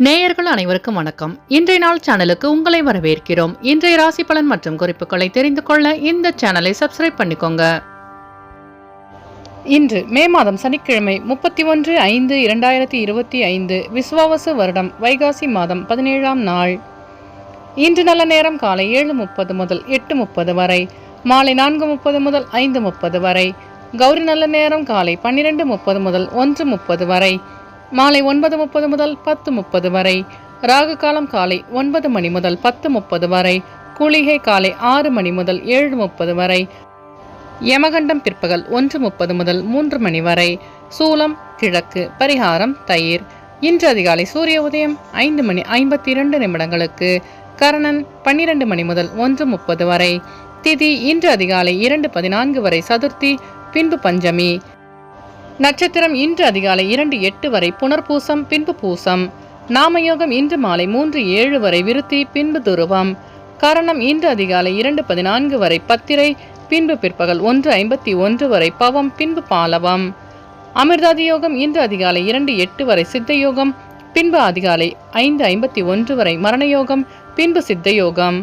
நேயர்கள் அனைவருக்கும் வணக்கம். இன்றைய நாள் சேனலுக்கு உங்களை வரவேற்கிறோம். இன்றைய ராசி பலன் மற்றும் குறிப்புகளை தெரிந்து கொள்ள இந்த சேனலை சப்ஸ்கிரைப் பண்ணிக்கோங்க. இன்று மே மாதம் சனிக்கிழமை 31/5/2025 விசுவாவசு வருடம் வைகாசி மாதம் 17ஆம் நாள். இன்று நல்ல நேரம் காலை 7:30 முதல் 8:30 வரை, மாலை 4:30 முதல் 5:30 வரை. கௌரி நல்ல நேரம் காலை 12:30 முதல் 1:30 வரை, மாலை 9:30 முதல் 10:30 வரை. ராகு காலம் காலை 9 மணி முதல் 10:30 வரை. குளிகை காலை 6 மணி முதல் 7:30 வரை. யமகண்டம் பிற்பகல் 1:30 முதல் 3 மணி வரை. சூலம் கிழக்கு. பரிகாரம் தயிர். இன்று அதிகாலை சூரிய உதயம் 5:52 கரணன் 12 மணி முதல் 1:30 வரை. திதி இன்று அதிகாலை 2:14 வரை சதுர்த்தி, பின்பு பஞ்சமி. நட்சத்திரம் இன்று அதிகாலை 2:08 வரை புனர்பூசம், பின்பு பூசம். நாமயோகம் இன்று மாலை 3:07 வரை விருத்தி, பின்பு துருவம். கரணம் இன்று அதிகாலை 2:14 வரை பத்திரை, பின்பு பிற்பகல் 1:51 வரை பவம், பின்பு பாலவம். அமிர்தாதி யோகம் இன்று அதிகாலை 2:08 வரை சித்தயோகம், பின்பு அதிகாலை 5:51 வரை மரணயோகம், பின்பு சித்தயோகம்.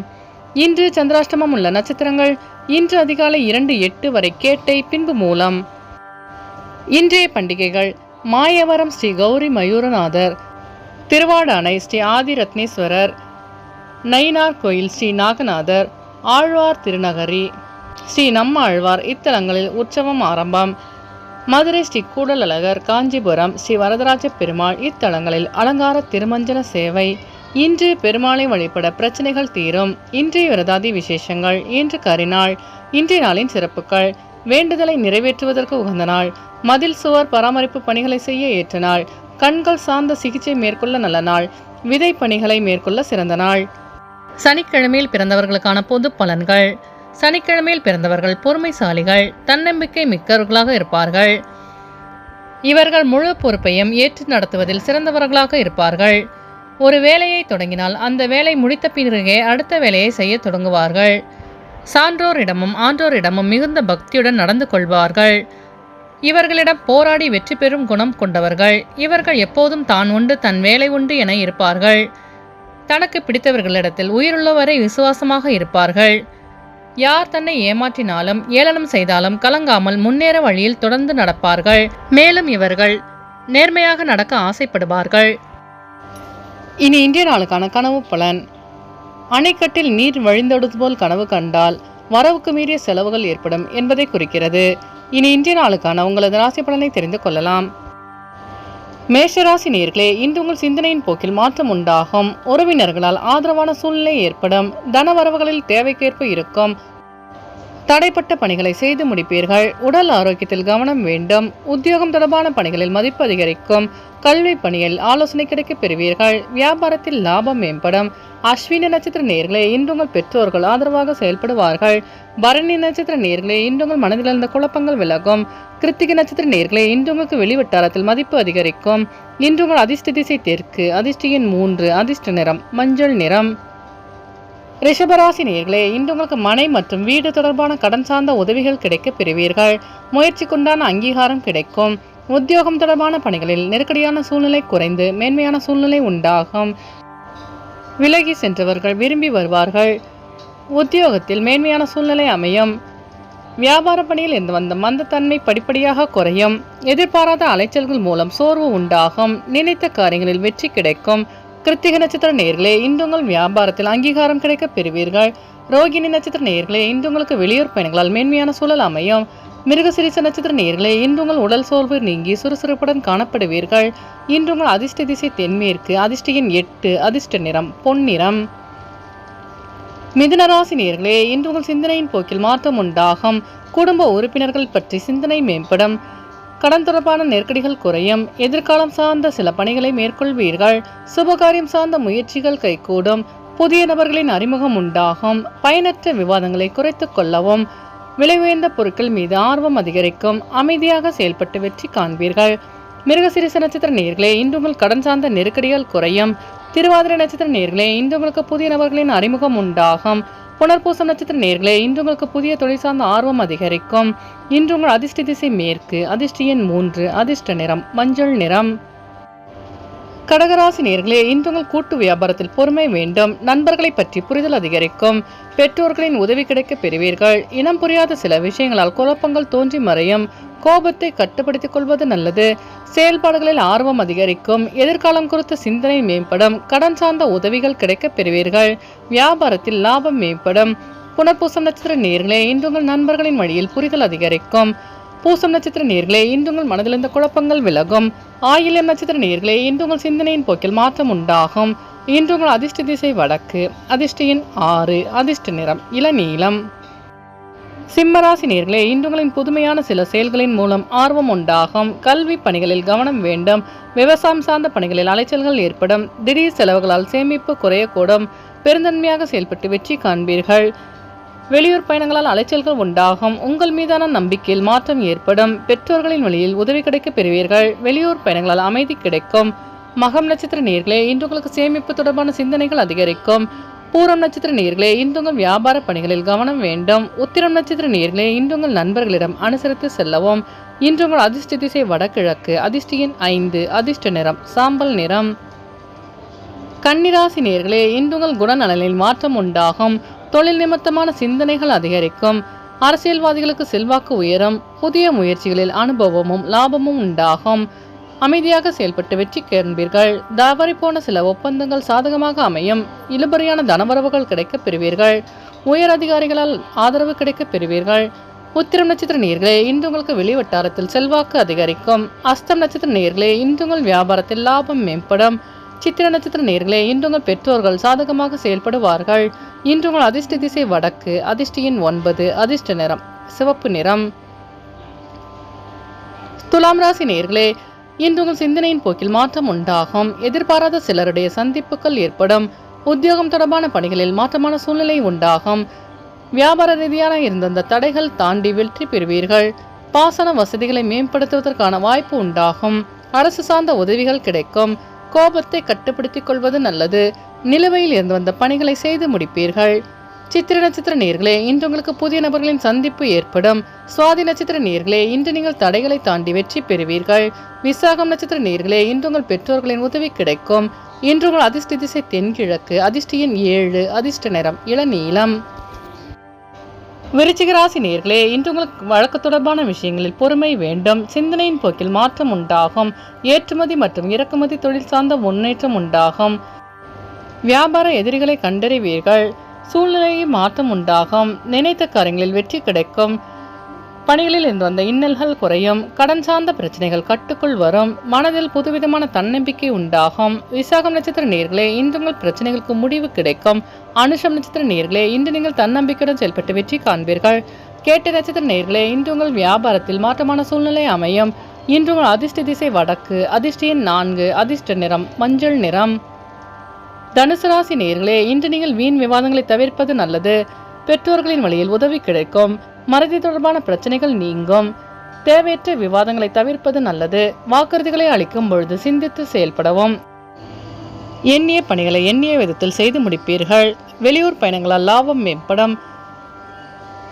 இன்று சந்திராஷ்டமம் உள்ள நட்சத்திரங்கள் இன்று அதிகாலை 2:08 வரை கேட்டை, பின்பு மூலம். இன்றைய பண்டிகைகள்: மாயவரம் ஸ்ரீ கௌரி மயூரநாதர், திருவாடானை ஸ்ரீ ஆதிரத்னேஸ்வரர், நயினார் கோயில் ஸ்ரீ நாகநாதர், ஆழ்வார் திருநகரி ஸ்ரீ நம்மாழ்வார் இத்தலங்களில் உற்சவம் ஆரம்பம். மதுரை ஸ்ரீ கூடலழகர், காஞ்சிபுரம் ஸ்ரீ வரதராஜ பெருமாள் இத்தலங்களில் அலங்கார திருமஞ்சன சேவை. இன்று பெருமாளை வழிபட பிரச்சனைகள் தீரும். இன்றைய விரதாதி விசேஷங்கள்: இன்று கரிநாள். இன்றைய நாளின் சிறப்புகள்: வேண்டுதலை நிறைவேற்றுவதற்கு உகந்த நாள், மதில் சுவர் பராமரிப்பு பணிகளை செய்ய ஏற்ற நாள், கண்கள் சார்ந்த சிகிச்சை மேற்கொள்ள நல்ல நாள், விதை பணிகளை மேற்கொள்ள சிறந்த நாள். சனிக்கிழமையில் பிறந்தவர்களுக்கான பொது பலன்கள்: சனிக்கிழமையில் பிறந்தவர்கள் பொறுமைசாலிகள், தன்னம்பிக்கை மிக்கவர்களாக இருப்பார்கள். இவர்கள் முழு பொறுப்பையும் ஏற்று நடத்துவதில் சிறந்தவர்களாக இருப்பார்கள். ஒரு வேலையை தொடங்கினால் அந்த வேலை முடித்த பிறகே அடுத்த வேலையை செய்ய தொடங்குவார்கள். சான்றோரிடமும் ஆன்றோரிடமும் மிகுந்த பக்தியுடன் நடந்து கொள்வார்கள். இவர்களிடம் போராடி வெற்றி பெறும் குணம் கொண்டவர்கள். இவர்கள் எப்போதும் தான் உண்டு தன் வேலை உண்டு என இருப்பார்கள். தனக்கு பிடித்தவர்களிடத்தில் உயிருள்ளவரை விசுவாசமாக இருப்பார்கள். யார் தன்னை ஏமாற்றினாலும் ஏளனம் செய்தாலும் கலங்காமல் முன்னேற வழியில் தொடர்ந்து நடப்பார்கள். மேலும் இவர்கள் நேர்மையாக நடக்க ஆசைப்படுவார்கள். இனி இன்றைய நாளுக்கான கனவு பலன்: அணைக்கட்டில் நீர் வழிந்தோடுவது போல் கனவு கண்டால் வரவுக்கு மீறிய செலவுகள் ஏற்படும் என்பதை குறிக்கிறது. இனி இன்றைய நாளுக்கான உங்களது ராசி பலனை தெரிந்து கொள்ளலாம். மேஷராசி நேயர்களே, இன்று உங்கள் சிந்தனையின் போக்கில் மாற்றம் உண்டாகும். உறவினர்களால் ஆதரவான சூழ்நிலை ஏற்படும். தனவரவுகளில் தேவைக்கேற்ப இருக்கும். தடைப்பட்ட பணிகளை செய்து முடிப்பீர்கள். உடல் ஆரோக்கியத்தில் கவனம் வேண்டும். உத்தியோகம் தொடர்பான பணிகளில் மதிப்பு அதிகரிக்கும். கல்வி பணியில் ஆலோசனை கிடைக்க பெறுவீர்கள். வியாபாரத்தில் லாபம் மேம்படும். அஸ்வினி நட்சத்திர நேயர்களே, இன்று உங்கள் பெற்றோர்கள் ஆதரவாக செயல்படுவார்கள். பரணி நட்சத்திர நேயர்களே, இன்று உங்கள் மனதில் இருந்த குழப்பங்கள் விலகும். கிருத்திகை நட்சத்திர நேயர்களே, இன்று உங்களுக்கு வெளிவட்டாரத்தில் மதிப்பு அதிகரிக்கும். இன்று உங்கள் அதிர்ஷ்ட திசை தெற்கு. அதிர்ஷ்ட எண் 3. அதிர்ஷ்ட நிறம் மஞ்சள் நிறம். ரிஷபராசி நேயர்களே, இன்று உங்களுக்கு மனை மற்றும் வீடு தொடர்பான கடன் சார்ந்த உதவிகள் கிடைக்க பெறுவீர்கள். முயற்சிக்குண்டான அங்கீகாரம் கிடைக்கும். உத்தியோகம் தொடர்பான பணிகளில் நெருக்கடியான சூழ்நிலை குறைந்து மேன்மையான சூழ்நிலை உண்டாகும். விலகி சென்றவர்கள் விரும்பி வருவார்கள். உத்தியோகத்தில் மேன்மையான சூழ்நிலை அமையும். வியாபார பணியில் இருந்து வந்த மந்தத்தன்மை படிப்படியாக குறையும். எதிர்பாராத அலைச்சல்கள் மூலம் சோர்வு உண்டாகும். நினைத்த காரியங்களில் வெற்றி கிடைக்கும். கிருத்திகை நட்சத்திர நேயர்களே, இன்று உங்கள் வியாபாரத்தில் அங்கீகாரம் கிடைக்க பெறுவீர்கள். ரோகிணி நட்சத்திர நேயர்களே, இன்று உங்களுக்கு வெளியூர் பயணங்களால் மேன்மையான சூழல் அமையும். மிருகசிரிச நட்சத்திர நேயர்களே, இன்று உங்கள் உடல் சோர்வு நீங்கி சுறுசுறுப்புடன் காணப்படுவீர்கள். இன்று உங்கள் அதிர்ஷ்ட திசை தென்மேற்கு. அதிர்ஷ்ட எண் 8. அதிர்ஷ்ட நிறம் பொன்னிறம். மிதுனராசி நேயர்களே, இன்று உங்கள் சிந்தனையின் போக்கில் மாற்றம் உண்டாகும். குடும்ப உறுப்பினர்கள் பற்றி சிந்தனை மேம்படும். கடன் தொடர்பான நெருக்கடிகள் குறையும். எதிர்காலம் சார்ந்த சில பணிகளை மேற்கொள்வீர்கள். சுபகாரியம் சார்ந்த முயற்சிகள் கைகூடும். புதிய நபர்களின் அறிமுகம் உண்டாகும். பயனற்ற விவாதங்களை குறைத்துக் கொள்ளவும். விலை உயர்ந்த பொருட்கள் மீது ஆர்வம் அதிகரிக்கும். அமைதியாக செயல்பட்டு வெற்றி காண்பீர்கள். மிருகசிரிச நட்சத்திர நேயர்களே, இன்று உங்கள் கடன் சார்ந்த நெருக்கடிகள் குறையும். திருவாதிரை நட்சத்திர நேயர்களே, இன்று உங்களுக்கு புதிய நபர்களின் அறிமுகம் உண்டாகும். புனர்பூசம் நட்சத்திர நேயர்களே, இன்று உங்களுக்கு புதிய தொழில் சார்ந்த ஆர்வம் அதிகரிக்கும். இன்று உங்கள் அதிர்ஷ்ட திசை மேற்கு. அதிர்ஷ்ட எண் 3. அதிர்ஷ்ட நிறம் மஞ்சள் நிறம். கடகராசி நேயர்களே, இன்று உங்கள் கூட்டு வியாபாரத்தில் பொறுமை வேண்டும். நண்பர்களை பற்றி புரிதல் அதிகரிக்கும். பெற்றோர்களின் உதவி கிடைக்க பெறுவீர்கள். இனம் புரியாத சில விஷயங்களால் குழப்பங்கள் தோன்றி மறையும். கோபத்தை கட்டுப்படுத்திக் கொள்வது நல்லது. செயல்பாடுகளில் ஆர்வம் அதிகரிக்கும். எதிர்காலம் குறித்த சிந்தனை மேம்படும். கடன் சார்ந்த உதவிகள் கிடைக்க பெறுவீர்கள். வியாபாரத்தில் லாபம் மேம்படும். புனர்பூசம் நட்சத்திர நேயர்களே, இன்று உங்கள் நண்பர்களின் வழியில் புரிதல் அதிகரிக்கும். பூசம் நட்சத்திர நேயர்களே, இன்று உங்கள் மனதில் இருந்த குழப்பங்கள் விலகும். ஆயில்யம் நட்சத்திர நேயர்களே, இன்று உங்கள் சிந்தனையின் போக்கில் மாற்றம் உண்டாகும். இன்று உங்கள் அதிர்ஷ்ட திசை வடக்கு. அதிர்ஷ்ட எண் 6. அதிர்ஷ்ட நிறம் இளநீலம். சிம்மராசி நேயர்களே, இன்று உங்களின் புதுமையான சில செயல்களின் மூலம் ஆர்வம் உண்டாகும். கல்வி பணிகளில் கவனம் வேண்டும். விவசாயம் சார்ந்த பணிகளில் அலைச்சல்கள் ஏற்படும். திடீர் செலவுகளால் சேமிப்பு குறையக்கூடும். பெருந்தன்மையாக செயல்பட்டு வெற்றி காண்பீர்கள். வெளியூர் பயணங்களால் அலைச்சல்கள் உண்டாகும். உங்கள் மீதான நம்பிக்கையில் மாற்றம் ஏற்படும். பெற்றோர்களின் வழியில் உதவி கிடைக்க பெறுவீர்கள். வெளியூர் பயணங்களால் அமைதி கிடைக்கும். மகம் நட்சத்திர நேயர்களே, இன்று உங்களுக்கு சேமிப்பு தொடர்பான சிந்தனைகள் அதிகரிக்கும். பூரம் நட்சத்திர நேயர்களே, இன்று உங்கள் வியாபார பணிகளில் கவனம் வேண்டும். உத்திரம் நட்சத்திர நேயர்களே, இன்று உங்கள் நண்பர்களிடம் அனுசரித்து செல்லவும். இன்று உங்கள் அதிர்ஷ்ட திசை வடகிழக்கு. அதிர்ஷ்ட எண் 5. அதிர்ஷ்ட நிறம் சாம்பல் நிறம். கன்னிராசி நேயர்களே, இன்று உங்கள் குணநலனில் மாற்றம் உண்டாகும். தொழில் நிமித்தமான சிந்தனைகள் அதிகரிக்கும். அரசியல்வாதிகளுக்கு செல்வாக்கு உயரும். புதிய முயற்சிகளில் அனுபவமும் லாபமும் உண்டாகும். அமைதியாக செயல்பட்டு வெற்றி காண்பீர்கள். தவறி போன சில ஒப்பந்தங்கள் சாதகமாக அமையும். இழுபறியான தனவரவுகள் கிடைக்க பெறுவீர்கள். உயர் அதிகாரிகளால் ஆதரவு கிடைக்க பெறுவீர்கள். உத்திரம் நட்சத்திர நேயர்களே, இன்று உங்களுக்கு வெளிவட்டாரத்தில் செல்வாக்கு அதிகரிக்கும். அஸ்தம் நட்சத்திர நேயர்களே, இன்று உங்கள் வியாபாரத்தில் லாபம் மேம்படும். சித்திர நட்சத்திர நேயர்களே, இன்று உங்கள் பெற்றோர்கள் சாதகமாக செயல்படுவார்கள். இன்று உங்கள் அதிர்ஷ்ட திசை வடக்கு. அதிர்ஷ்ட எண் 9. அதிர்ஷ்ட நிறம் சிவப்பு நிறம். துலாம் ராசி நேயர்களே, இன்று உங்கள் சிந்தனையின் போக்கில் மாற்றம் உண்டாகும். எதிர்பாராத சிலருடைய சந்திப்புகள் ஏற்படும். உத்தியோகம் தொடர்பான பணிகளில் மாற்றமான சூழ்நிலை உண்டாகும். வியாபார ரீதியான இருந்த தடைகள் தாண்டி வெற்றி பெறுவீர்கள். பாசன வசதிகளை மேம்படுத்துவதற்கான வாய்ப்பு உண்டாகும். அரசு சார்ந்த உதவிகள் கிடைக்கும். கோபத்தை கட்டுப்படுத்திக் கொள்வது நல்லது. நிலுவையில் இருந்து வந்த பணிகளை செய்து முடிப்பீர்கள். சித்திர நட்சத்திர நேயர்களே, இன்று உங்களுக்கு புதிய நபர்களின் சந்திப்பு ஏற்படும். சுவாதி நட்சத்திர நேயர்களே, இன்று நீங்கள் தடைகளை தாண்டி வெற்றி பெறுவீர்கள். விசாகம் நட்சத்திர நேயர்களே, இன்று உங்கள் பெற்றோர்களின் உதவி கிடைக்கும். இன்று உங்கள் அதிர்ஷ்ட திசை தென்கிழக்கு. அதிர்ஷ்ட எண் 7. அதிர்ஷ்ட நிறம் இளநீலம். விருச்சிக ராசி நேயர்களே, இன்று உங்களுக்கு வழக்கு தொடர்பான விஷயங்களில் பொறுமை வேண்டும். சிந்தனையின் போக்கில் மாற்றம் உண்டாகும். ஏற்றுமதி மற்றும் இறக்குமதி தொழில் சார்ந்த முன்னேற்றம் உண்டாகும். வியாபார எதிரிகளை கண்டறிவீர்கள். சூழ்நிலையில் மாற்றம் உண்டாகும். நினைத்த காரியங்களில் வெற்றி கிடைக்கும். பணிகளில் இருந்து வந்த இன்னல்கள் குறையும். கடன் சார்ந்த பிரச்சனைகள் கட்டுக்குள் வரும். மனதில் புதுவிதமான தன்னம்பிக்கை உண்டாகும். விசாகம் நட்சத்திர நேயர்களே, இன்று உங்கள் பிரச்சனைகளுக்கு முடிவு கிடைக்கும். அனுஷம் நட்சத்திர நேயர்களே, இன்று நீங்கள் தன்னம்பிக்கையுடன் செயல்பட்டு வெற்றி காண்பீர்கள். கேட்டை நட்சத்திர நேயர்களே, இன்று உங்கள் வியாபாரத்தில் மாற்றமான சூழ்நிலை அமையும். இன்று உங்கள் அதிர்ஷ்ட திசை வடக்கு. அதிர்ஷ்ட எண் 4. அதிர்ஷ்ட நிறம் மஞ்சள் நிறம். தனுசு ராசி நேயர்களே, இன்று நீங்கள் வீண் விவாதங்களை தவிர்ப்பது நல்லது. பெற்றோர்களின் வழியில் உதவி கிடைக்கும். மறதி தொடர்பான பிரச்சனைகள் நீங்கும். தேவையற்ற விவாதங்களை தவிர்ப்பது நல்லது. வாக்குறுதிகளை அளிக்கும் பொழுது சிந்தித்து செயல்படவும். எண்ணிய பணிகளை எண்ணிய விதத்தில் செய்து முடிப்பீர்கள். வெளியூர் பயணங்களால் லாபம் மேம்படும்.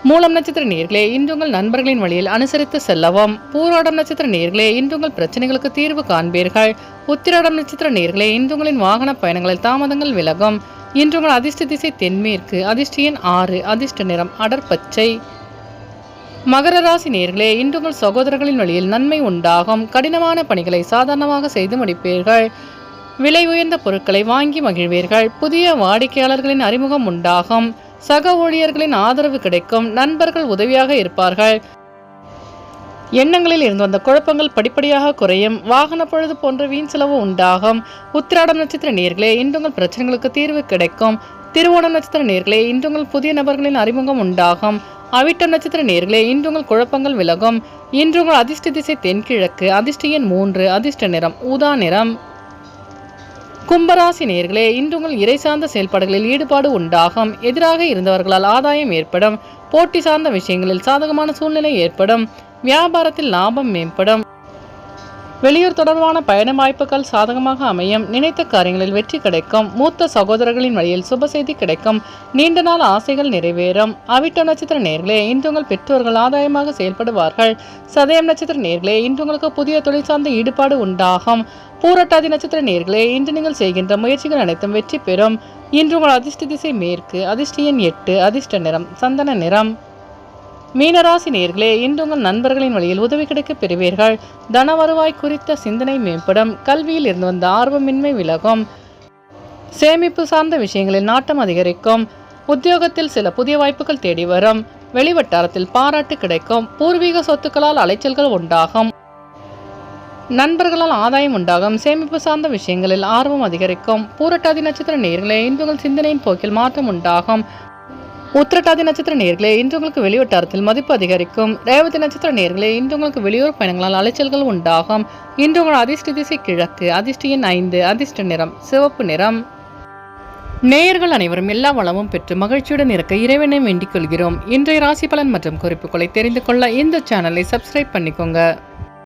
மூலம் நட்சத்திர நேயர்களே, இன்று உங்கள் நண்பர்களின் வழியில் அனுசரித்து செல்லவும். பூராடம் நட்சத்திர நேயர்களே, இன்று உங்கள் பிரச்சனைகளுக்கு தீர்வு காண்பீர்கள். உத்திராடம் நட்சத்திர நேயர்களே, இன்று உங்களின் வாகன பயணங்களில் தாமதங்கள் விலகும். இன்று உங்கள் அதிர்ஷ்ட திசை தென்மேற்கு. அதிர்ஷ்ட எண் 6. அதிர்ஷ்ட நிறம் அடர்பச்சை. மகர ராசி நேயர்களே, இன்று உங்கள் சகோதரர்களின் வழியில் நன்மை உண்டாகும். கடினமான பணிகளை சாதாரணமாக செய்து முடிப்பீர்கள். விலை உயர்ந்த பொருட்களை வாங்கி மகிழ்வீர்கள். புதிய வாடிக்கையாளர்களின் அறிமுகம் உண்டாகும். சக ஊழியர்களின் ஆதரவு கிடைக்கும். நண்பர்கள் உதவியாக இருப்பார்கள். எண்ணங்களில் இருந்து வந்த குழப்பங்கள் படிப்படியாக குறையும். வாகன பொழுது போன்ற வீண் செலவு உண்டாகும். உத்திராடம் நட்சத்திர நேயர்களே, இன்று உங்கள் பிரச்சனைகளுக்கு தீர்வு கிடைக்கும். திருவோணம் நட்சத்திர நேயர்களே, இன்று உங்கள் புதிய நபர்களின் அறிமுகம் உண்டாகும். அவிட்டம் நட்சத்திர நேயர்களே, இன்று உங்கள் குழப்பங்கள் விலகும். இன்று உங்கள் அதிர்ஷ்ட திசை தென்கிழக்கு. அதிர்ஷ்ட எண் 3. அதிர்ஷ்ட நிறம் ஊதா நிறம். கும்பராசி நேயர்களே, இன்று உங்கள் இறை சார்ந்த செயல்பாடுகளில் ஈடுபாடு உண்டாகும். எதிராக இருந்தவர்களால் ஆதாயம் ஏற்படும். போட்டி சார்ந்த விஷயங்களில் சாதகமான சூழ்நிலை ஏற்படும். வியாபாரத்தில் லாபம் மேம்படும். வெளியூர் தொடர்பான பயண வாய்ப்புகள் சாதகமாக அமையும். நினைத்த காரியங்களில் வெற்றி கிடைக்கும். மூத்த சகோதரர்களின் வழியில் சுப செய்தி கிடைக்கும். நீண்ட நாள் ஆசைகள் நிறைவேறும். அவிட்டம் நட்சத்திர நேர்களே, இன்று உங்கள் பெற்றோர்கள் ஆதாயமாக செயல்படுவார்கள். சதயம் நட்சத்திர நேர்களே, இன்று உங்களுக்கு புதிய தொழில் சார்ந்த ஈடுபாடு உண்டாகும். பூரட்டாதி நட்சத்திர நேர்களே, இன்று நீங்கள் செய்கின்ற முயற்சிகள் அனைத்தும் வெற்றி பெறும். இன்று உங்கள் அதிர்ஷ்ட திசை மேற்கு. அதிர்ஷ்ட எண் 8. அதிர்ஷ்ட நிறம் சந்தன நிறம். மீனராசி நேர்களே, இன்று உங்கள் நண்பர்களின் வழியில் உதவி கிடைக்க பெறுவீர்கள். தன வருவாய் குறித்த சிந்தனை மேம்படும். கல்வியில் இருந்து வந்த ஆர்வமின்மை விலகும். சேமிப்பு சார்ந்த விஷயங்களில் நாட்டம் அதிகரிக்கும். உத்தியோகத்தில் சில புதிய வாய்ப்புகள் தேடி வரும். வெளிவட்டாரத்தில் பாராட்டு கிடைக்கும். பூர்வீக சொத்துக்களால் அலைச்சல்கள் உண்டாகும். நண்பர்களால் ஆதாயம் உண்டாகும். சேமிப்பு சார்ந்த விஷயங்களில் ஆர்வம் அதிகரிக்கும். பூரட்டாதி நட்சத்திர நேர்களே, இன்று உங்கள் சிந்தனையின் போக்கில் மாற்றம் உண்டாகும். உத்திரட்டாதி நட்சத்திர நேர்களே, இன்று உங்களுக்கு வெளிவட்டாரத்தில் மதிப்பு அதிகரிக்கும். ரேவதி நட்சத்திர நேர்களே, இன்று உங்களுக்கு வெளியூர் பயணங்களால் அலைச்சல்கள் உண்டாகும். இன்று உங்கள் அதிர்ஷ்ட திசை கிழக்கு. அதிர்ஷ்ட எண் 5. அதிர்ஷ்ட நிறம் சிவப்பு நிறம். நேயர்கள் அனைவரும் எல்லா வளமும் பெற்று மகிழ்ச்சியுடன் இருக்க இறைவனை வேண்டிக் கொள்கிறோம். இன்றைய ராசி பலன் மற்றும் குறிப்புகளை தெரிந்து கொள்ள இந்த சேனலை சப்ஸ்கிரைப் பண்ணிக்கோங்க.